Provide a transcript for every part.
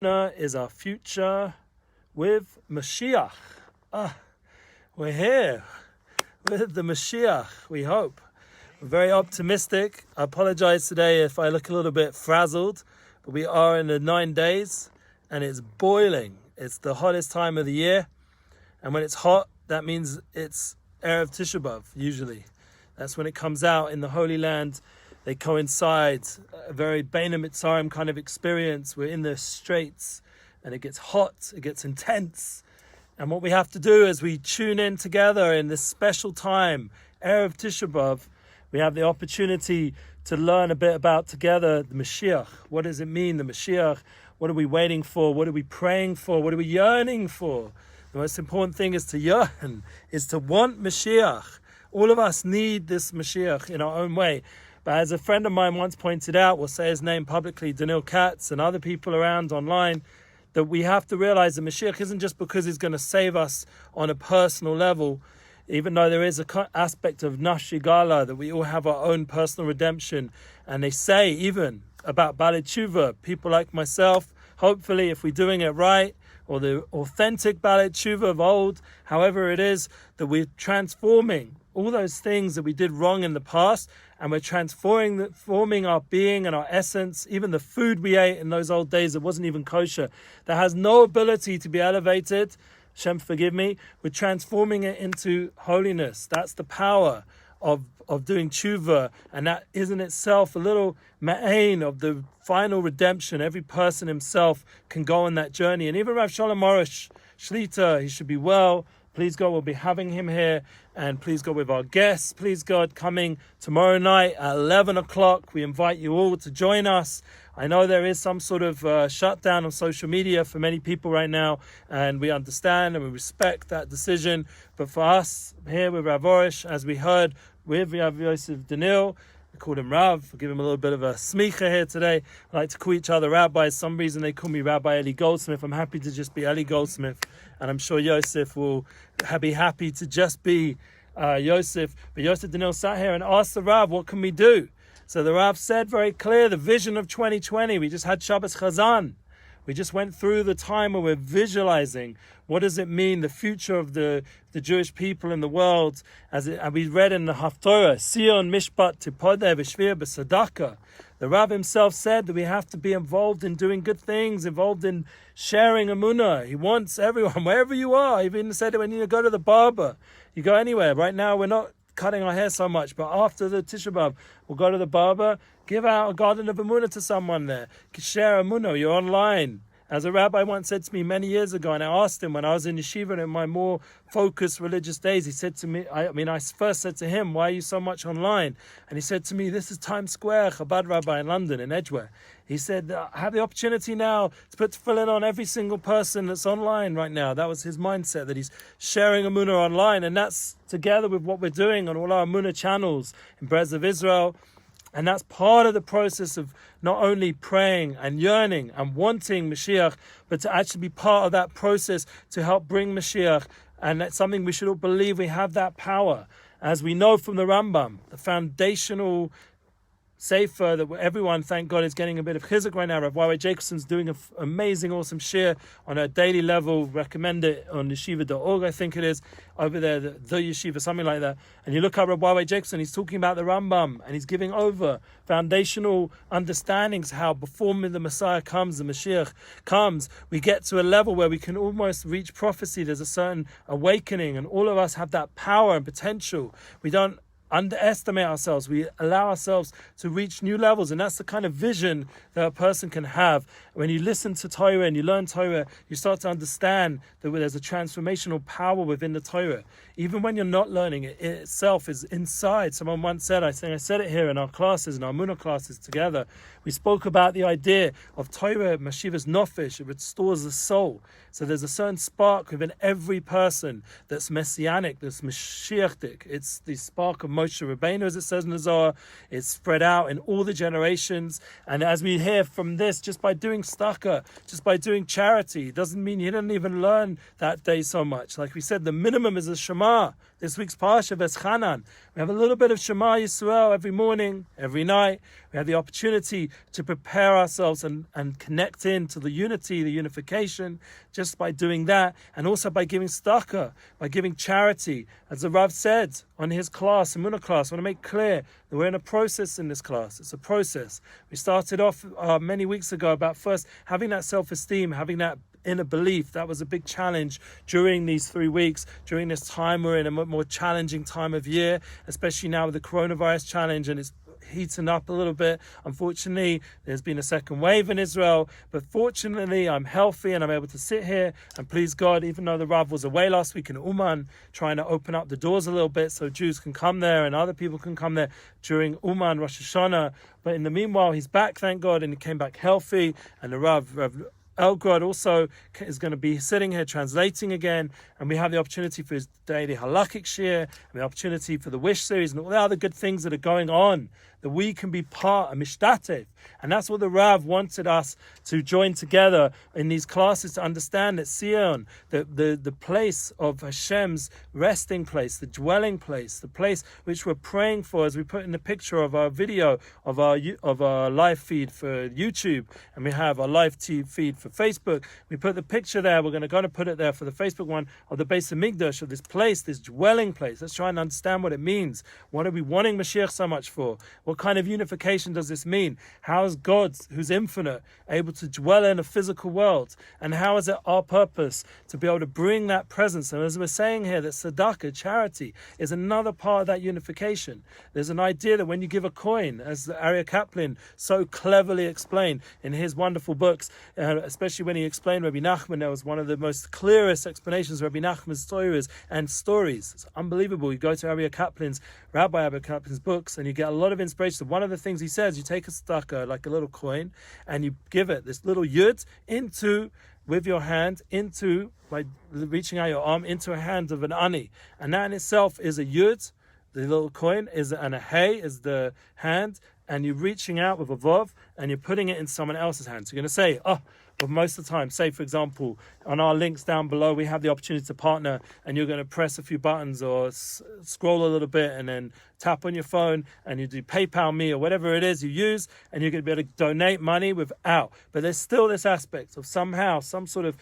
is our future with Moshiach. We're here with the Moshiach, we hope. We're very optimistic. I apologize today if I look a little bit frazzled, but we are in the 9 days and it's boiling. It's the hottest time of the year. And when it's hot, that means it's Erev Tisha B'Av, usually. That's when it comes out in the Holy Land. They coincide, a very Beina Mitzarim kind of experience. We're in the straits and it gets hot, it gets intense. And what we have to do is we tune in together in this special time, Erev Tisha B'Av. We have the opportunity to learn a bit about together the Mashiach. What does it mean, the Mashiach? What are we waiting for? What are we praying for? What are we yearning for? The most important thing is to yearn, is to want Mashiach. All of us need this Mashiach in our own way. But as a friend of mine once pointed out, we'll say his name publicly, Daniel Katz and other people around online, that we have to realize that Mashiach isn't just because he's going to save us on a personal level, even though there is an aspect of Nafshi Gala, that we all have our own personal redemption. And they say even about Balei Tshuva, people like myself, hopefully if we're doing it right, or the authentic Balei Tshuva of old, however it is, that we're transforming all those things that we did wrong in the past, and we're transforming our being and our essence, even the food we ate in those old days that wasn't even kosher, that has no ability to be elevated, Shem forgive me, we're transforming it into holiness. That's the power of doing tshuva, and that is in itself a little ma'ain of the final redemption. Every person himself can go on that journey. And even Rav Arush Shlita, he should be well. Please God, we'll be having him here, and please God with our guests. Please God, coming tomorrow night at 11 o'clock. We invite you all to join us. I know there is some sort of shutdown on social media for many people right now, and we understand and we respect that decision. But for us here with Rav Arush, as we heard with Rav Yosef Daniel, I called him Rav. I'll give him a little bit of a smicha here today. I like to call each other rabbis. Some reason they call me Rabbi Eli.Goldsmith. I'm happy to just be Eli.Goldsmith. And I'm sure Yosef will be happy to just be Yosef. But Yosef Daniel sat here and asked the Rav, what can we do? So the Rav said very clear, the vision of 2020. We just had Shabbos Chazan. We just went through the time where we're visualizing what does it mean, the future of the Jewish people in the world. And we read in the Haftorah, Sion Mishpat Tipodeh V'Shvir B'Sadaka. The Rav himself said that we have to be involved in doing good things, involved in sharing Emuna. He wants everyone, wherever you are. He even said that when you go to the barber, you go anywhere. Right now we're not cutting our hair so much, but after the Tisha B'Av, we'll go to the barber, give out a garden of Emuna to someone there. Share Emuna, you're online. As a rabbi once said to me many years ago, and I asked him when I was in yeshiva and in my more focused religious days, he said to me, I first said to him, why are you so much online? And he said to me, this is Times Square, Chabad Rabbi in London, in Edgware. He said, I have the opportunity now to put tefillin on every single person that's online right now. That was his mindset, that he's sharing Emuna online. And that's together with what we're doing on all our Emuna channels in Brez of Israel. And that's part of the process of not only praying and yearning and wanting Mashiach, but to actually be part of that process to help bring Mashiach. And that's something we should all believe we have that power. As we know from the Rambam, the foundational Sefer that everyone, thank God, is getting a bit of chizuk right now. Rav Y.Y. Jacobson's doing an amazing, awesome shir on a daily level. Recommend it on yeshiva.org, I think it is, over there, the yeshiva, something like that. And you look at Rav Y.Y. Jacobson, he's talking about the Rambam, and he's giving over foundational understandings how before the Messiah comes, the Mashiach comes, we get to a level where we can almost reach prophecy. There's a certain awakening, and all of us have that power and potential. We don't underestimate ourselves. We allow ourselves to reach new levels, and that's the kind of vision that a person can have. When you listen to Torah and you learn Torah, you start to understand that there's a transformational power within the Torah. Even when you're not learning it, it itself is inside. Someone once said, I think I said it here in our classes, in our Emuna classes together, we spoke about the idea of Torah, Mashivas Nofesh, it restores the soul. So there's a certain spark within every person that's messianic, that's Mashiachic. It's the spark of Moshiach. Moshe Rabbeinu, as it says in the Zohar. It's spread out in all the generations. And as we hear from this, just by doing tzedakah, just by doing charity, doesn't mean you didn't even learn that day so much. Like we said, the minimum is a Shema. This week's Parsha, Veschanan. We have a little bit of Shema Yisrael every morning, every night. We have the opportunity to prepare ourselves and connect into the unity, the unification, just by doing that, and also by giving tzedakah, by giving charity. As the Rav said on his class, Emuna Class, I want to make clear that we're in a process in this class. It's a process. We started off many weeks ago about first having that self-esteem, having that inner belief. That was a big challenge during these 3 weeks, during this time. We're in a more challenging time of year, especially now with the coronavirus challenge, and it's heating up a little bit. Unfortunately, there's been a second wave in Israel, but fortunately I'm healthy and I'm able to sit here and please God, even though the Rav was away last week in Uman, trying to open up the doors a little bit so Jews can come there and other people can come there during Uman, Rosh Hashanah. But in the meanwhile, he's back, thank God, and he came back healthy. And the Rav Elgrod also is going to be sitting here translating again, and we have the opportunity for his daily halakhic shiur, and the opportunity for the wish series and all the other good things that are going on, that we can be part of mishtatev. And that's what the Rav wanted us to join together in these classes, to understand that Sion, the place of Hashem's resting place, the dwelling place, the place which we're praying for, as we put in the picture of our video of our live feed for YouTube, and we have our live feed for Facebook. We put the picture there. We're going to put it there for the Facebook one of the Beis Hamikdash, of this place, this dwelling place. Let's try and understand what it means. What are we wanting Mashiach so much for? What kind of unification does this mean? How is God, who's infinite, able to dwell in a physical world? And how is it our purpose to be able to bring that presence? And as we're saying here, that tzedakah, charity, is another part of that unification. There's an idea that when you give a coin, as Aryeh Kaplan so cleverly explained in his wonderful books, especially when he explained Rabbi Nachman, that was one of the most clearest explanations of Rabbi Nachman's stories and stories. It's unbelievable. You go to Rabbi Kaplan's books and you get a lot of inspiration. One of the things he says, you take a tzedakah, like a little coin, and you give it this little yud with your hand by reaching out your arm into a hand of an ani, and that in itself is a yud. The little coin and a hey is the hand, and you're reaching out with a vav and you're putting it in someone else's hand. So you're going to say, but most of the time, say for example, on our links down below, we have the opportunity to partner, and you're going to press a few buttons or scroll a little bit and then tap on your phone and you do PayPal me or whatever it is you use, and you're going to be able to donate money without. But there's still this aspect of somehow, some sort of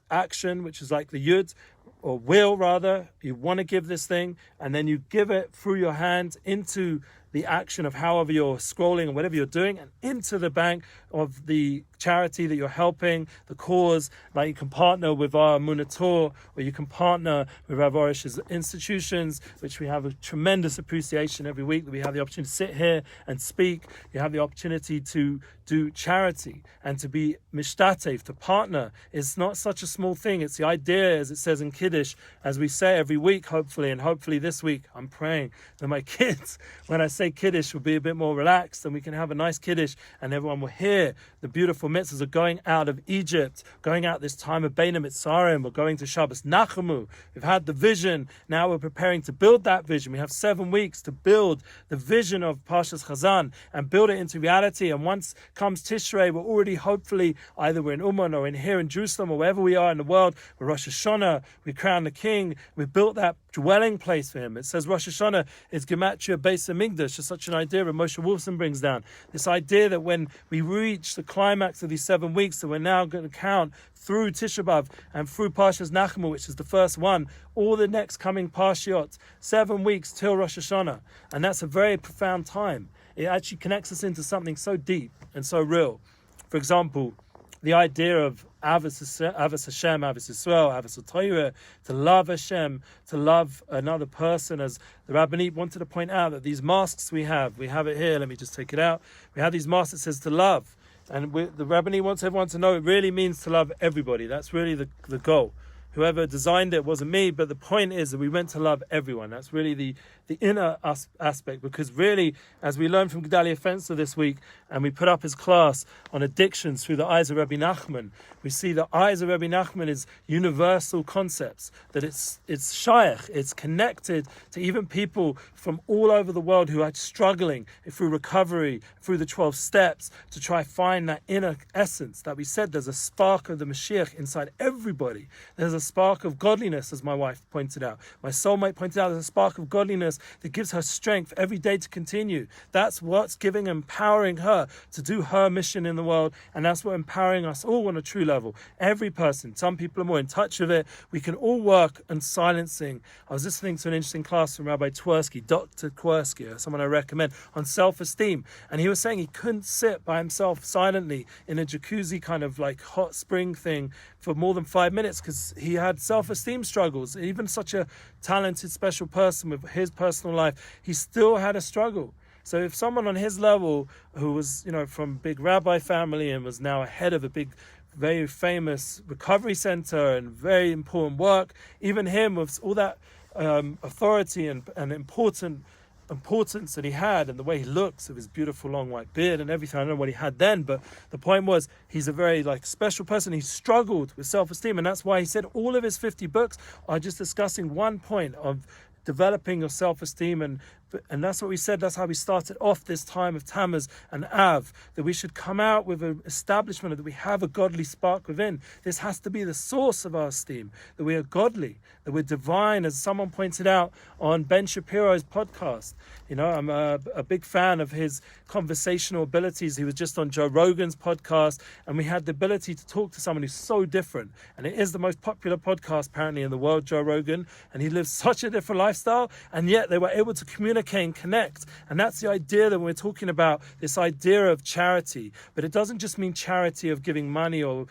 action, which is like the yud, or will rather, you want to give this thing, and then you give it through your hand into the action of however you're scrolling or whatever you're doing, and into the bank of the charity that you're helping, the cause. Like you can partner with our Emuna Tour, or you can partner with Rav Arush's institutions, which we have a tremendous appreciation every week that we have the opportunity to sit here and speak. You have the opportunity to do charity and to be mishtatev, to partner. It's not such a small thing. It's the idea, as it says in Kiddush, as we say every week, hopefully, and hopefully this week, I'm praying that my kids, when I say Kiddush, will be a bit more relaxed and we can have a nice Kiddush and everyone will hear the beautiful mitzvahs of going out of Egypt, going out this time of Beina Mitzrayim. We're going to Shabbos Nachamu. We've had the vision. Now we're preparing to build that vision. We have 7 weeks to build the vision of Parshas Chazan and build it into reality. And once comes Tishrei, we're already hopefully, either we're in Uman or in here in Jerusalem or wherever we are in the world, we're Rosh Hashanah, we crown the king, we built that dwelling place for him. It says Rosh Hashanah is Gematria Beis Hamikdash. It's such an idea that Moshe Wolfson brings down. This idea that when we reach the climax of these 7 weeks, that we're now going to count through Tisha B'Av and through Parshas Nachamu, which is the first one, all the next coming Parshiot, 7 weeks till Rosh Hashanah. And that's a very profound time. It actually connects us into something so deep and so real. For example, the idea of Avos Hashem, Avos Yisrael, Avos Torah, to love Hashem, to love another person, as the Rabbanit wanted to point out that these masks we have it here, let me just take it out. We have these masks that says to love. And the Rabbanit wants everyone to know it really means to love everybody. That's really the goal. whoever designed it wasn't me, but the point is that we meant to love everyone. That's really the inner aspect, because really, as we learned from Gedalia Fenster this week, and we put up his class on addictions through the eyes of Rabbi Nachman, we see the eyes of Rabbi Nachman is universal concepts, that it's shaykh, it's connected to even people from all over the world who are struggling through recovery, through the 12 steps, to try find that inner essence that we said there's a spark of the Moshiach inside everybody. There's a spark of godliness, as my wife pointed out. My soulmate pointed out there's a spark of godliness that gives her strength every day to continue. That's what's giving and empowering her to do her mission in the world, and that's what empowering us all on a true level. Every person. Some people are more in touch with it. We can all work on silencing. I was listening to an interesting class from Rabbi Twersky, Dr. Twersky, someone I recommend, on self-esteem, and he was saying he couldn't sit by himself silently in a jacuzzi kind of like hot spring thing for more than 5 minutes, because he had self-esteem struggles. Even such a talented, special person with his personal life, he still had a struggle. So if someone on his level, who was, from big rabbi family and was now head of a big, very famous recovery center and very important work, even him with all that authority and importance that he had, and the way he looks with his beautiful long white beard and everything. I don't know what he had then, but the point was he's a very special person. He struggled with self-esteem, and that's why he said all of his 50 books are just discussing one point of developing your self-esteem, and that's what we said. That's how we started off this time of Tammuz and Av, that we should come out with an establishment that we have a godly spark within. This has to be the source of our esteem, that we are godly, that we're divine, as someone pointed out on Ben Shapiro's podcast. I'm a big fan of his conversational abilities. He was just on Joe Rogan's podcast, and we had the ability to talk to someone who's so different, and it is the most popular podcast apparently in the world, Joe Rogan, and he lives such a different lifestyle, and yet they were able to communicate and connect. And that's the idea that we're talking about, this idea of charity. But it doesn't just mean charity of giving money or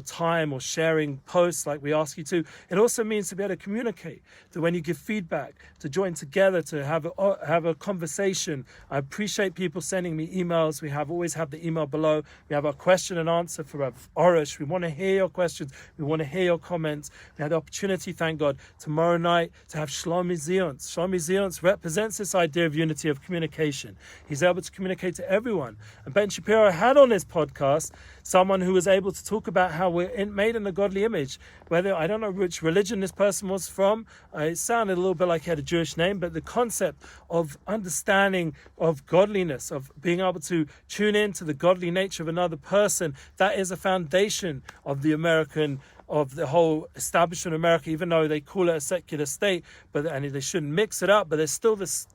time or sharing posts like we ask you to. It also means to be able to communicate, to when you give feedback, to join together, to have a conversation. I appreciate people sending me emails. We always have the email below. We have our question and answer for Rav Arush. We want to hear your questions. We want to hear your comments. We had the opportunity, thank God, tomorrow night to have Shloime Zionce. Shloime Zionce represents this idea of unity of communication. He's able to communicate to everyone. And Ben Shapiro had on his podcast someone who was able to talk about how we're made in a godly image. Whether, I don't know which religion this person was from, it sounded a little bit like he had a Jewish name, but the concept of understanding of godliness, of being able to tune into the godly nature of another person, that is a foundation of the whole establishment of America, even though they call it a secular state, and they shouldn't mix it up, but there's still this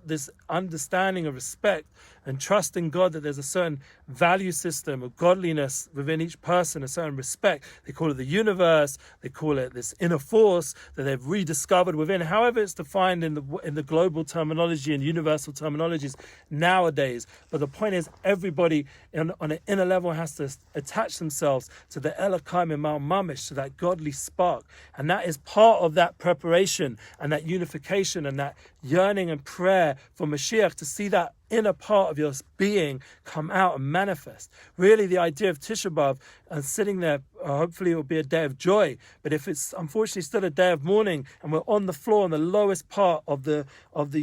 understanding of respect and trust in God, that there's a certain value system of godliness within each person, a certain respect. They call it the universe, they call it this inner force that they've rediscovered within, however it's defined in the global terminology and universal terminologies nowadays. But the point is, everybody on an inner level has to attach themselves to the Elokai Mimar Mamish, to that godly spark, and that is part of that preparation and that unification and that yearning and prayer for Moshiach, to see that inner part of your being come out and manifest. Really, the idea of Tisha B'Av and sitting there, hopefully it will be a day of joy, but if it's unfortunately still a day of mourning and we're on the floor in the lowest part of the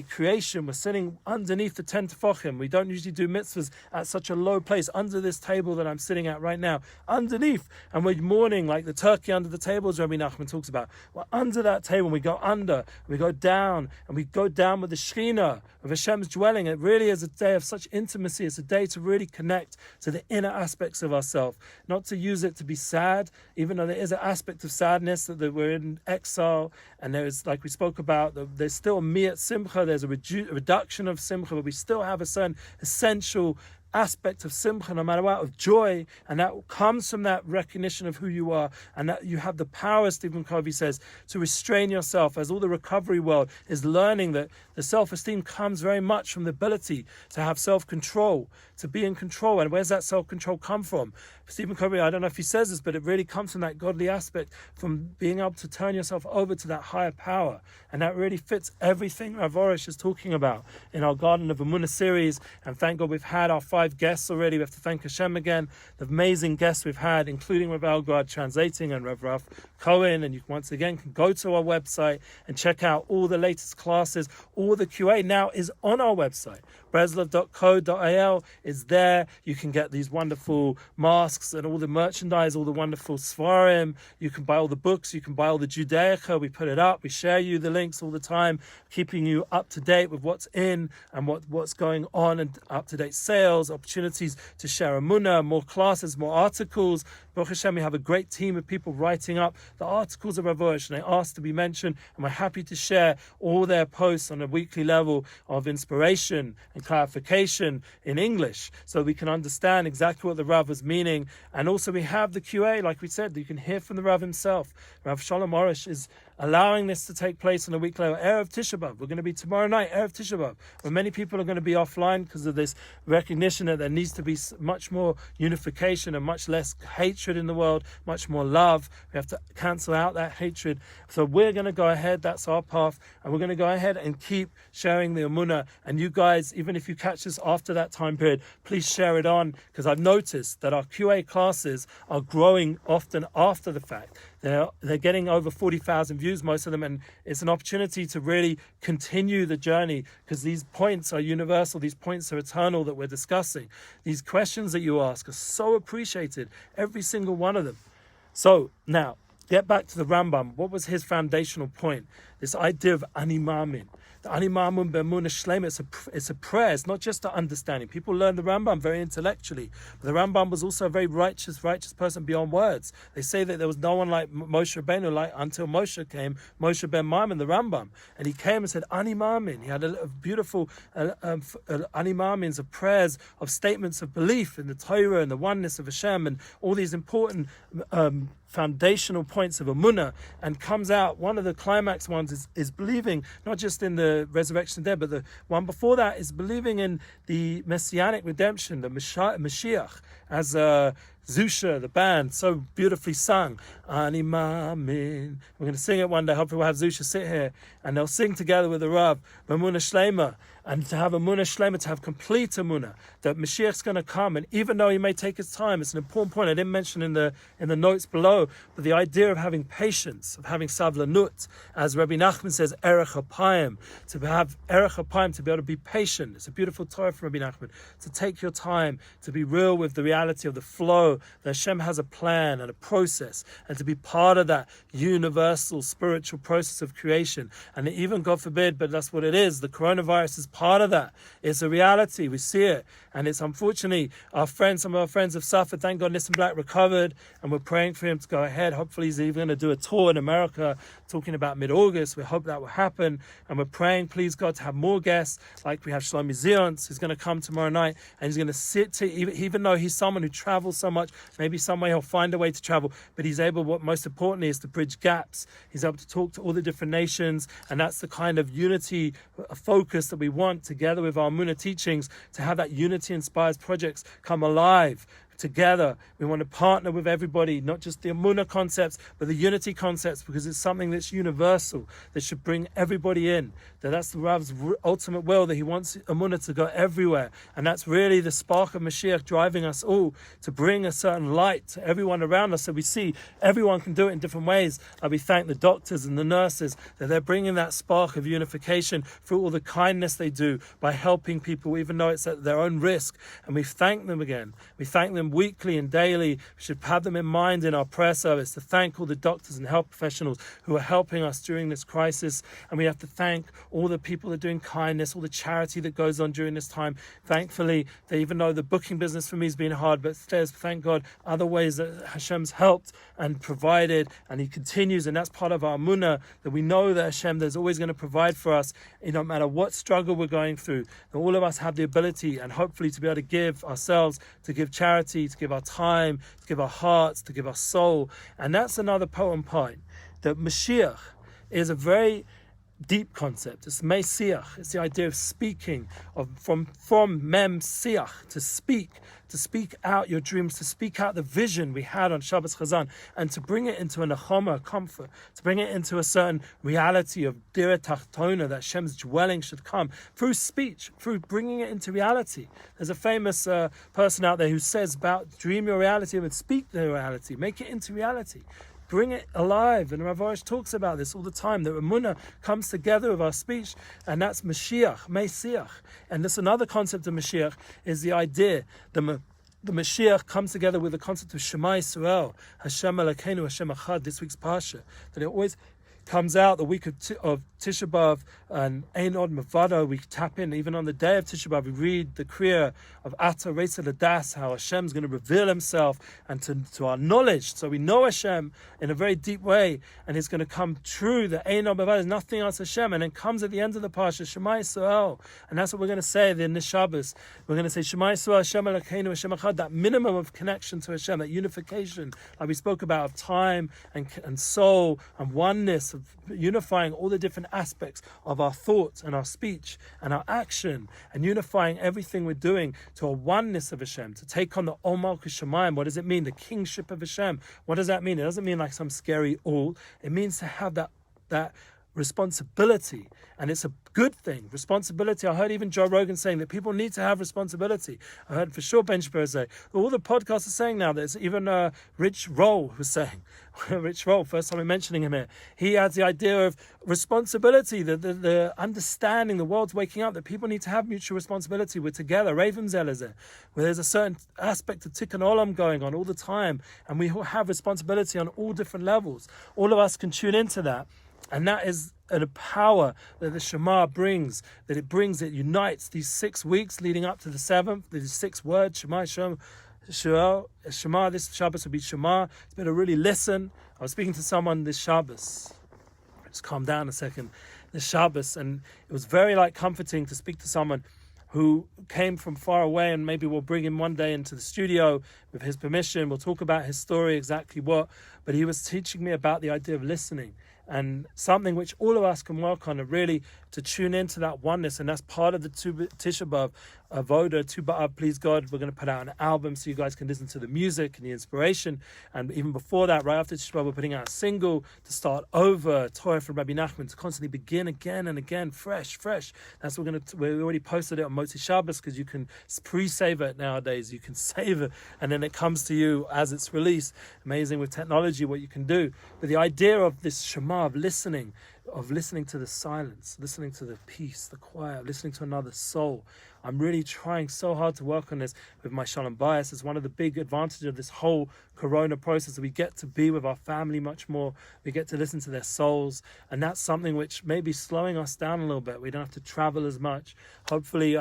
creation, we're sitting underneath the 10 tefachim. We don't usually do mitzvahs at such a low place, under this table that I'm sitting at right now, underneath, and we're mourning like the turkey under the table, as Rabbi Nachman talks about. We're under that table, and we go under, we go down, and we go down with the Shekhinah of Hashem's dwelling. It really is a day of such intimacy. It's a day to really connect to the inner aspects of ourselves, not to use it to be sad, even though there is an aspect of sadness that we're in exile, and there is, like we spoke about, there's still a miyat simcha, there's a reduction of simcha, but we still have a certain essential aspect of simcha, no matter what, of joy, and that comes from that recognition of who you are, and that you have the power, Stephen Covey says, to restrain yourself, as all the recovery world is learning that the self-esteem comes very much from the ability to have self-control, to be in control. And where's that self-control come from? Stephen Covey, I don't know if he says this, but it really comes from that godly aspect, from being able to turn yourself over to that higher power. And that really fits everything Rav Arush is talking about in our Garden of Emuna series. And thank God we've had our 5 5 guests already. We have to thank Hashem again. The amazing guests we've had, including Rav Elgrod translating and Rav Arush Q. And you once again can go to our website and check out all the latest classes. All the QA now is on our website. breslov.co.il is there. You can get these wonderful masks and all the merchandise, all the wonderful svarim. You can buy all the books. You can buy all the Judaica. We put it up. We share you the links all the time, keeping you up to date with what's in and what's going on, and up-to-date sales, opportunities to share Emuna, more classes, more articles. Baruch Hashem, we have a great team of people writing up the articles of Rav Arush, and they ask to be mentioned, and we're happy to share all their posts on a weekly level of inspiration and clarification in English, so we can understand exactly what the Rav was meaning. And also we have the QA, like we said, you can hear from the Rav himself. Rav Shalom Arush is allowing this to take place on a weekly level. Erev Tisha B'Av, we're going to be tomorrow night, Erev Tisha B'Av, where many people are going to be offline because of this recognition that there needs to be much more unification and much less hatred in the world, much more love. We have to cancel out that hatred. So we're going to go ahead, that's our path, and we're going to go ahead and keep sharing the Emuna. And you guys, even if you catch this after that time period, please share it on, because I've noticed that our QA classes are growing often after the fact. They're getting over 40,000 views, most of them, and it's an opportunity to really continue the journey, because these points are universal, these points are eternal that we're discussing. These questions that you ask are so appreciated, every single one of them. So now, get back to the Rambam. What was his foundational point? This idea of Ani Ma'amin. The Ani Ma'amin Emuna Shleima, it's a prayer. It's not just an understanding. People learn the Rambam very intellectually. But the Rambam was also a very righteous person beyond words. They say that there was no one like Moshe Rabbeinu until Moshe came, Moshe ben Maimon, the Rambam. And he came and said, Ani Ma'amin. He had a beautiful Ani Ma'amins of prayers, of statements of belief in the Torah and the oneness of Hashem and all these important foundational points of Emuna. And comes out, one of the climax ones is believing not just in the resurrection of the dead, but the one before that is believing in the messianic redemption, the Moshiach, as Zusha, the band, so beautifully sung. Ani Ma'amin. We're going to sing it one day. Hopefully we'll have Zusha sit here and they'll sing together with the Rav, Emuna Shleima. And to have Emuna Shleima, to have complete Emuna, that Mashiach's going to come. And even though he may take his time, it's an important point I didn't mention in the notes below, but the idea of having patience, of having savlanut, as Rabbi Nachman says, erech hapayim, to have erech hapayim, to be able to be patient. It's a beautiful Torah from Rabbi Nachman, to take your time, to be real with the reality of the flow, that Hashem has a plan and a process, and to be part of that universal spiritual process of creation. And even, God forbid, but that's what it is, the coronavirus is part of that. It's a reality. We see it. And it's unfortunately, some of our friends have suffered. Thank God Nissan Black recovered, and we're praying for him to go ahead. Hopefully he's even going to do a tour in America talking about mid-August. We hope that will happen. And we're praying, please God, to have more guests, like we have Shloime Zionce, who's going to come tomorrow night, and he's going to sit even though he's someone who travels so much, maybe some way he'll find a way to travel, but he's able, what most importantly is to bridge gaps. He's able to talk to all the different nations, and that's the kind of unity focus that we want together with our Emuna teachings, to have that unity inspires projects come alive together. We want to partner with everybody, not just the Emuna concepts, but the unity concepts, because it's something that's universal, that should bring everybody in. That's the Rav's ultimate will, that he wants Emuna to go everywhere. And that's really the spark of Mashiach driving us all to bring a certain light to everyone around us, so we see everyone can do it in different ways. We thank the doctors and the nurses that they're bringing that spark of unification through all the kindness they do by helping people, even though it's at their own risk. And we thank them again. We thank them weekly and daily. We should have them in mind in our prayer service, to thank all the doctors and health professionals who are helping us during this crisis. And we have to thank all the people that are doing kindness, all the charity that goes on during this time. Thankfully, that even though the booking business for me has been hard, but there's, thank God, other ways that Hashem's helped and provided, and he continues. And that's part of our Emuna, that we know that Hashem is always going to provide for us, no matter what struggle we're going through. That all of us have the ability, and hopefully to be able to give ourselves, to give charity, to give our time, to give our hearts, to give our soul. And that's another potent point, that Mashiach is a very deep concept. It's Moshiach. It's the idea of speaking, from mem siach, to speak out your dreams, to speak out the vision we had on Shabbos Chazan, and to bring it into a nechama, a comfort, to bring it into a certain reality of dira tachtona, that Hashem's dwelling should come through speech, through bringing it into reality. There's a famous person out there who says about dream your reality and speak the reality, make it into reality. Bring it alive. And Rav Arush talks about this all the time, that Emuna comes together with our speech, and that's Moshiach, Moshiach. And this another concept of Moshiach is the idea, the Moshiach comes together with the concept of Shema Yisrael, Hashem Elokeinu, Hashem Echad, this week's Parsha, that it always comes out the week of Tisha B'Av, and Ein Od Mevado, we tap in, even on the day of Tisha B'Av, we read the Kriya of Ata Reitza Ladas, how Hashem's going to reveal himself and to our knowledge, so we know Hashem in a very deep way, and it's going to come true, that Ein Od Mevado, there's nothing else Hashem, and then comes at the end of the Parsha, Shema Yisrael, and that's what we're going to say in this Shabbos. We're going to say Shema Yisrael, Hashem Elokeinu, Hashem Echad, that minimum of connection to Hashem, that unification, like we spoke about, of time and soul and oneness, of unifying all the different aspects of our thoughts and our speech and our action, and unifying everything we're doing to a oneness of Hashem, to take on the Ol Malchus Shemayim. What does it mean? The kingship of Hashem. What does that mean? It doesn't mean like some scary all. It means to have that responsibility, and it's a good thing. Responsibility. I heard even Joe Rogan saying that people need to have responsibility. I heard for sure Ben Shapiro say. All the podcasts are saying now. There's even Rich Roll who's saying. Rich Roll, first time we're mentioning him here. He has the idea of responsibility, the understanding the world's waking up, that people need to have mutual responsibility. We're together. Raven Zelazeh, where there's a certain aspect of Tikkun Olam going on all the time, and we all have responsibility on all different levels. All of us can tune into that. And that is a power that the Shema brings, it unites these 6 weeks leading up to the 7th, these 6 words, Shema, Shema, this Shabbos will be Shema. It's better really listen. I was speaking to someone this Shabbos. Just calm down a second. This Shabbos, and it was very comforting to speak to someone who came from far away, and maybe we'll bring him one day into the studio with his permission. We'll talk about his story, exactly what, but he was teaching me about the idea of listening, and something which all of us can work on, and really to tune into that oneness. And that's part of the Tisha B'Av Avoda, Tu B'Av, Please God. We're going to put out an album so you guys can listen to the music and the inspiration. And even before that, right after Tisha B'Av, we're putting out a single to start over, Torah from Rabbi Nachman, to constantly begin again and again, fresh. That's what we already posted it on Motzi Shabbos, because you can pre-save it nowadays. You can save it, and then it comes to you as it's released. Amazing with technology what you can do. But the idea of this Shema, of listening to the silence, listening to the peace, the quiet, listening to another soul. I'm really trying so hard to work on this with my Shalom Bayis. It's one of the big advantages of this whole Corona process, that we get to be with our family much more. We get to listen to their souls, and that's something which may be slowing us down a little bit. We don't have to travel as much. Hopefully,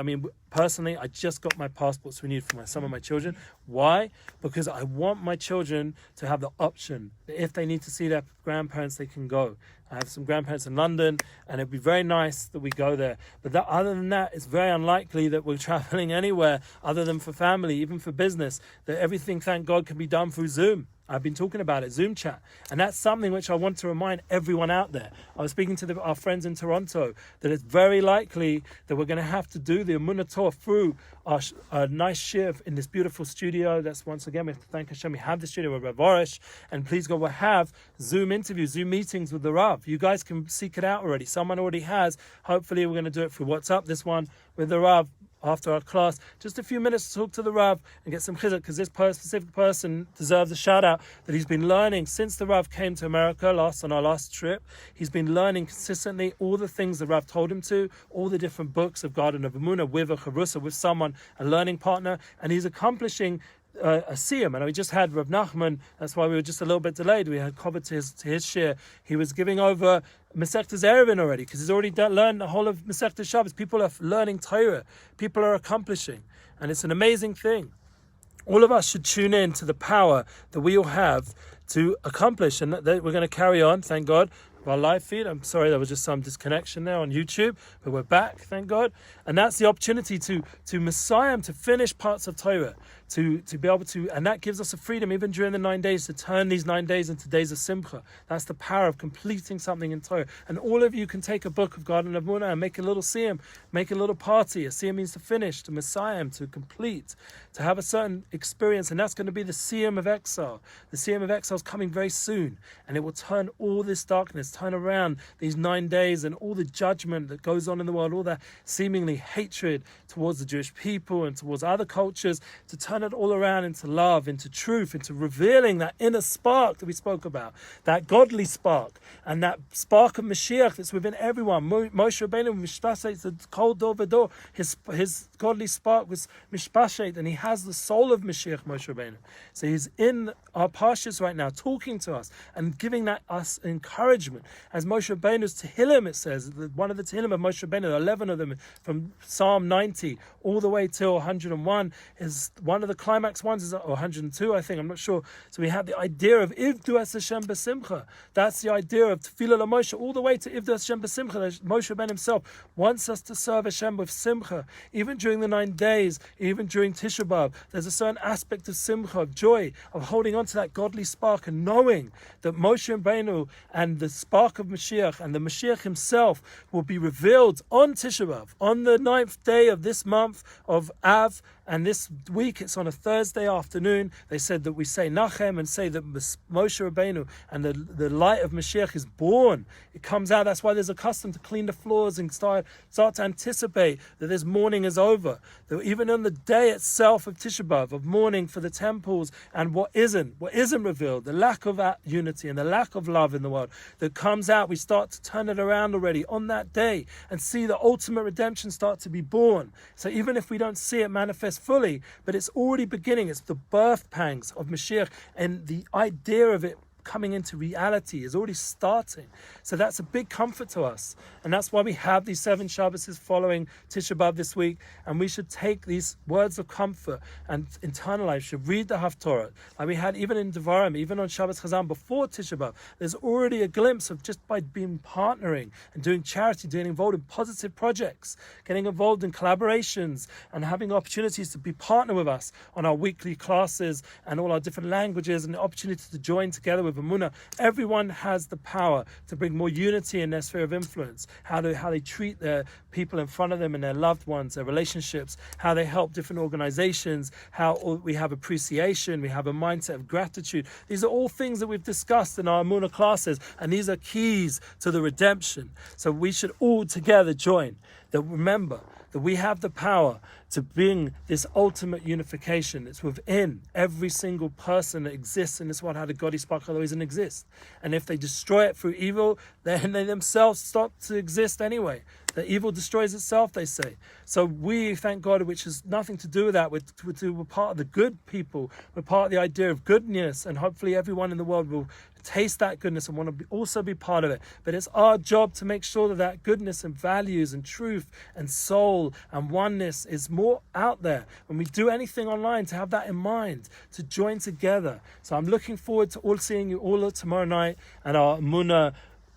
personally, I just got my passports renewed for some of my children. Why? Because I want my children to have the option that if they need to see their grandparents, they can go. I have some grandparents in London, and it'd be very nice that we go there. But other than that, it's very unlikely that we're traveling anywhere other than for family, even for business, that everything, thank God, can be done through Zoom. I've been talking about it, Zoom chat. And that's something which I want to remind everyone out there. I was speaking to our friends in Toronto, that it's very likely that we're going to have to do the Emuna Torah through our nice shift in this beautiful studio. That's, once again, we have to thank Hashem. We have the studio with Rav Arush, and please God, we'll have Zoom interviews, Zoom meetings with the Rav. You guys can seek it out already. Someone already has. Hopefully we're going to do it through WhatsApp, this one with the Rav. After our class, just a few minutes to talk to the Rav and get some chizuk, because this specific person deserves a shout out, that he's been learning since the Rav came to America on our last trip. He's been learning consistently all the things the Rav told him to, all the different books of Garden of Emuna, with a charusa, with someone, a learning partner, and he's accomplishing a siyum. And we just had Rav Nachman, that's why we were just a little bit delayed. We had covered to his share. He was giving over Masechtas Eruvin already, because he's already learned the whole of Masechtas Shabbos. People are learning Torah. People are accomplishing. And it's an amazing thing. All of us should tune in to the power that we all have to accomplish, and that we're going to carry on, thank God. of our live feed. I'm sorry, there was just some disconnection there on YouTube, but we're back, thank God. And that's the opportunity to Messiah, to finish parts of Torah, to be able to, and that gives us a freedom even during the 9 days to turn these 9 days into days of Simcha. That's the power of completing something in Torah. And all of you can take a book of God and Emuna and make a little siyum, make a little party. A siyum means to finish, to Messiah, to complete, to have a certain experience, and that's going to be the siyum of exile. The siyum of exile is coming very soon, and it will turn all this darkness, turn around these 9 days and all the judgment that goes on in the world, all that seemingly hatred towards the Jewish people and towards other cultures, to turn it all around into love, into truth, into revealing that inner spark that we spoke about, that godly spark, and that spark of Mashiach that's within everyone. Moshe Rabbeinu mishpashet, the kol dor v'dor, his godly spark was mishpashet, and he has the soul of Mashiach, Moshe Rabbeinu. So he's in our parshas right now, talking to us and giving us encouragement. As Moshe Rabbeinu's Tehillim, it says, one of the Tehillim of Moshe Rabbeinu, 11 of them, from Psalm 90 all the way till 101, is one of the climax ones, or 102, I think, I'm not sure. So we have the idea of Ivdu es Hashem b'simcha. That's the idea of Tefillah LaMoshe, all the way to Ivdu es Hashem b'simcha. Moshe Rabbeinu himself wants us to serve Hashem with simcha. Even during the 9 days, even during Tisha B'Av, there's a certain aspect of simcha, of joy, of holding on to that godly spark and knowing that Moshe Rabbeinu and the spark of Mashiach and the Mashiach himself will be revealed on Tisha B'Av, on the 9th day of this month of Av. And this week, it's on a Thursday afternoon. They said that we say Nachem and say that Moshe Rabbeinu and the light of Mashiach is born. It comes out. That's why there's a custom to clean the floors and start to anticipate that this mourning is over. That even on the day itself of Tisha B'Av, of mourning for the temples and what isn't revealed, the lack of unity and the lack of love in the world that comes out, we start to turn it around already on that day and see the ultimate redemption start to be born. So even if we don't see it manifest fully, but it's already beginning. It's the birth pangs of Mashiach, and the idea of it coming into reality is already starting. So that's a big comfort to us, and that's why we have these 7 Shabbases following Tisha B'Av this week, and we should take these words of comfort and internalize, should read the Haftorah. Like we had even in Devarim, even on Shabbos Chazan before Tisha B'Av, there's already a glimpse of just by being partnering and doing charity, getting involved in positive projects, getting involved in collaborations, and having opportunities to be partner with us on our weekly classes and all our different languages, and the opportunity to join together with Emuna. Everyone has the power to bring more unity in their sphere of influence, how they treat their people in front of them and their loved ones, their relationships, how they help different organizations, how we have appreciation, we have a mindset of gratitude. These are all things that we've discussed in our Emuna classes, and these are keys to the redemption. So we should all together join. That remember that we have the power to bring this ultimate unification. It's within every single person that exists in this world. How the godly spark otherwise doesn't exist. And if they destroy it through evil, then they themselves stop to exist anyway. The evil destroys itself, they say. So we, thank God, which has nothing to do with that. We're part of the good people. We're part of the idea of goodness, and hopefully everyone in the world will taste that goodness and want to also be part of it. But it's our job to make sure that that goodness and values and truth and soul and oneness is more out there. When we do anything online, to have that in mind, to join together. So I'm looking forward to seeing you all tomorrow night at our Emuna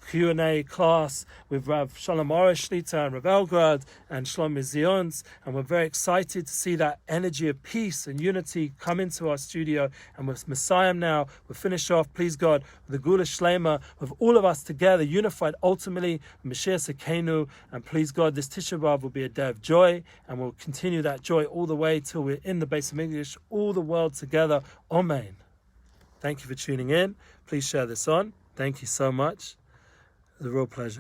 Q&A class with Rav Arush Q and Rav Elgrod and Shloime Zionce, and we're very excited to see that energy of peace and unity come into our studio. And with Messiah now, we'll finish off, please God, with the Gula Shlema, with all of us together, unified ultimately, Mashiach Sekenu, and please God, this Tisha B'Av will be a day of joy, and we'll continue that joy all the way till we're in the base of English, all the world together. Amen. Thank you for tuning in. Please share this on. Thank you so much. It's a real pleasure.